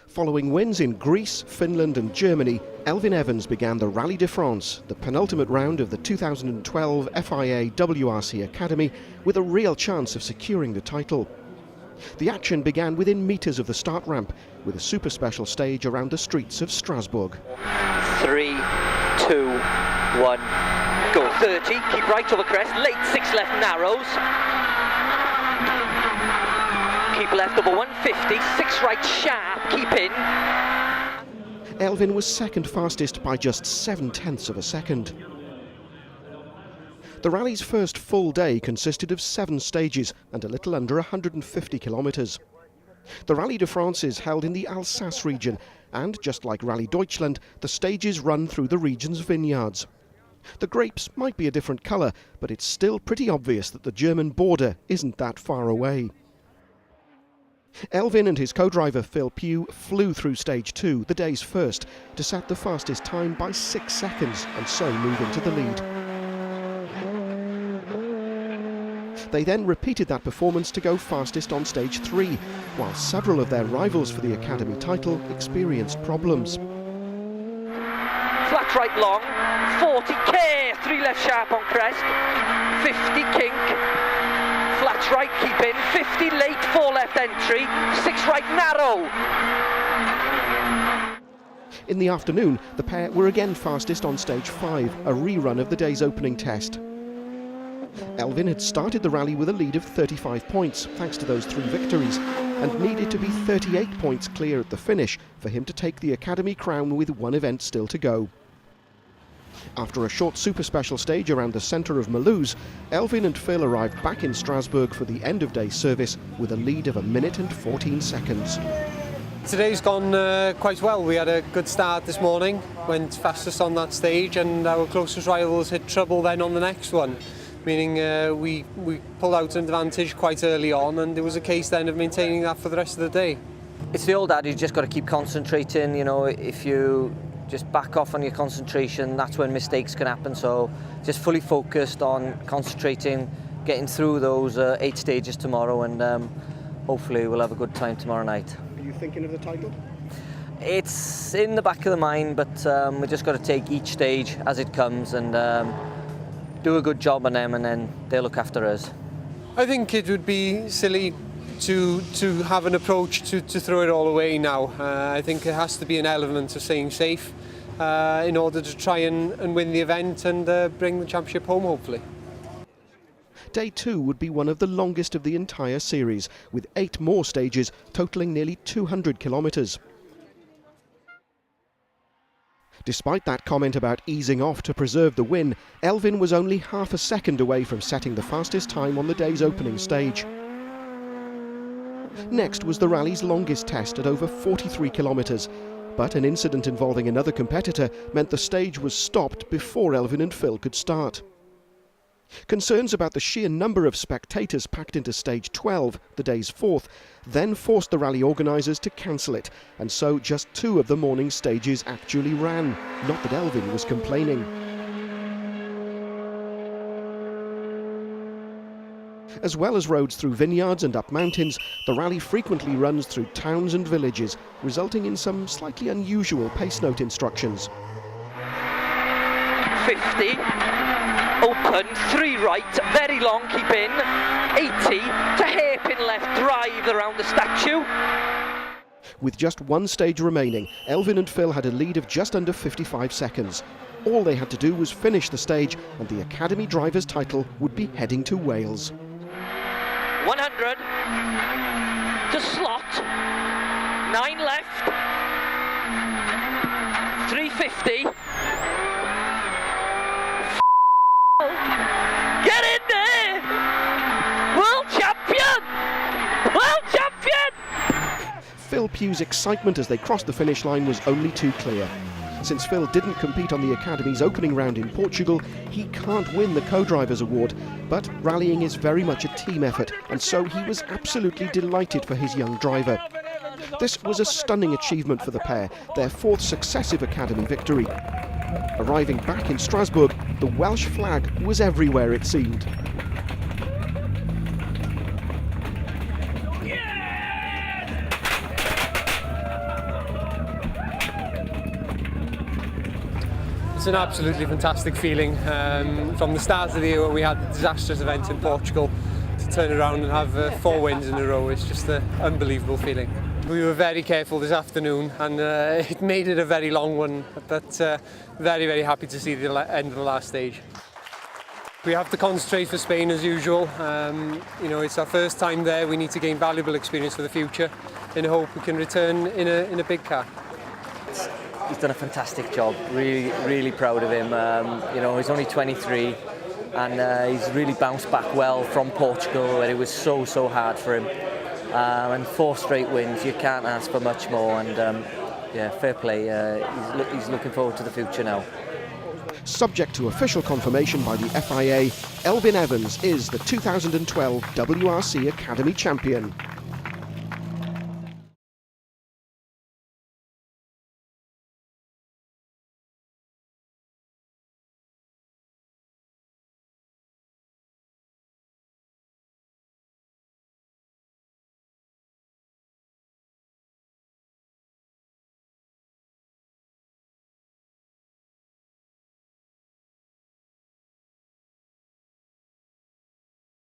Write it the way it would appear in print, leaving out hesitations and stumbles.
Following wins in Greece, Finland and Germany, Elfyn Evans began the Rallye de France, the penultimate round of the 2012 FIA WRC Academy, with a real chance of securing the title. The action began within metres of the start ramp, with a super special stage around the streets of Strasbourg. 3, 2, 1, go. 30, keep right over crest, late 6 left narrows. Keep left over 150, 6 right sharp, keep in. Elfyn was second fastest by just 0.7 of a second. The rally's first full day consisted of 7 stages and a little under 150 kilometres. The Rallye de France is held in the Alsace region, and just like Rallye Deutschland, the stages run through the region's vineyards. The grapes might be a different colour, but it's still pretty obvious that the German border isn't that far away. Elfyn and his co-driver Phil Pugh flew through stage 2, the day's first, to set the fastest time by 6 seconds and so move into the lead. They then repeated that performance to go fastest on stage 3, while several of their rivals for the Academy title experienced problems. Flat right long, 40k, 3 left sharp on crest, 50 kink, flat right keep in, 50 late 4 left entry, 6 right narrow. In the afternoon, the pair were again fastest on stage 5, a rerun of the day's opening test. Elfyn had started the rally with a lead of 35 points, thanks to those 3 victories, and needed to be 38 points clear at the finish for him to take the Academy crown with 1 event still to go. After a short super special stage around the centre of Mulhouse, Elfyn and Phil arrived back in Strasbourg for the end-of-day service with a lead of 1 minute and 14 seconds. Today's gone quite well. We had a good start this morning, went fastest on that stage, and our closest rivals had trouble then on the next one, meaning we pulled out an advantage quite early on, and there was a case then of maintaining that for the rest of the day. It's the old adage, you just got to keep concentrating. You know, if you just back off on your concentration, that's when mistakes can happen. So just fully focused on concentrating, getting through those 8 stages tomorrow, and hopefully we'll have a good time tomorrow night. Are you thinking of the title? It's in the back of the mind, but we just got to take each stage as it comes and do a good job on them, and then they'll look after us. I think it would be silly to have an approach to throw it all away now. I think it has to be an element of staying safe in order to try and win the event and bring the championship home, hopefully. Day 2 would be one of the longest of the entire series, with 8 more stages totalling nearly 200 kilometres. Despite that comment about easing off to preserve the win, Elfyn was only half a second away from setting the fastest time on the day's opening stage. Next was the rally's longest test at over 43 kilometres, but an incident involving another competitor meant the stage was stopped before Elfyn and Phil could start. Concerns about the sheer number of spectators packed into stage 12, the day's 4th, then forced the rally organisers to cancel it, and so just 2 of the morning's stages actually ran. Not that Elfyn was complaining. As well as roads through vineyards and up mountains, the rally frequently runs through towns and villages, resulting in some slightly unusual pace note instructions. 50, open, 3 right, very long, keep in, 80, to hairpin left, drive around the statue. With just 1 stage remaining, Elfyn and Phil had a lead of just under 55 seconds. All they had to do was finish the stage, and the Academy driver's title would be heading to Wales. 100, to slot, 9 left, 350, get in there! World champion! World champion! Phil Pugh's excitement as they crossed the finish line was only too clear. Since Phil didn't compete on the Academy's opening round in Portugal, he can't win the co-drivers award, but rallying is very much a team effort, and so he was absolutely delighted for his young driver. This was a stunning achievement for the pair, their 4th successive Academy victory. Arriving back in Strasbourg, the Welsh flag was everywhere, it seemed. It's an absolutely fantastic feeling. From the start of the year when we had the disastrous event in Portugal, to turn around and have 4 wins in a row, it's just an unbelievable feeling. We were very careful this afternoon, and it made it a very long one, but very, very happy to see the end of the last stage. We have to concentrate for Spain as usual. You know, it's our first time there. We need to gain valuable experience for the future in hope we can return in a big car. He's done a fantastic job. Really, really proud of him. You know, he's only 23, and he's really bounced back well from Portugal, where it was so hard for him. And 4 straight wins, you can't ask for much more. And yeah, fair play. He's looking forward to the future now. Subject to official confirmation by the FIA, Elfyn Evans is the 2012 WRC Academy champion.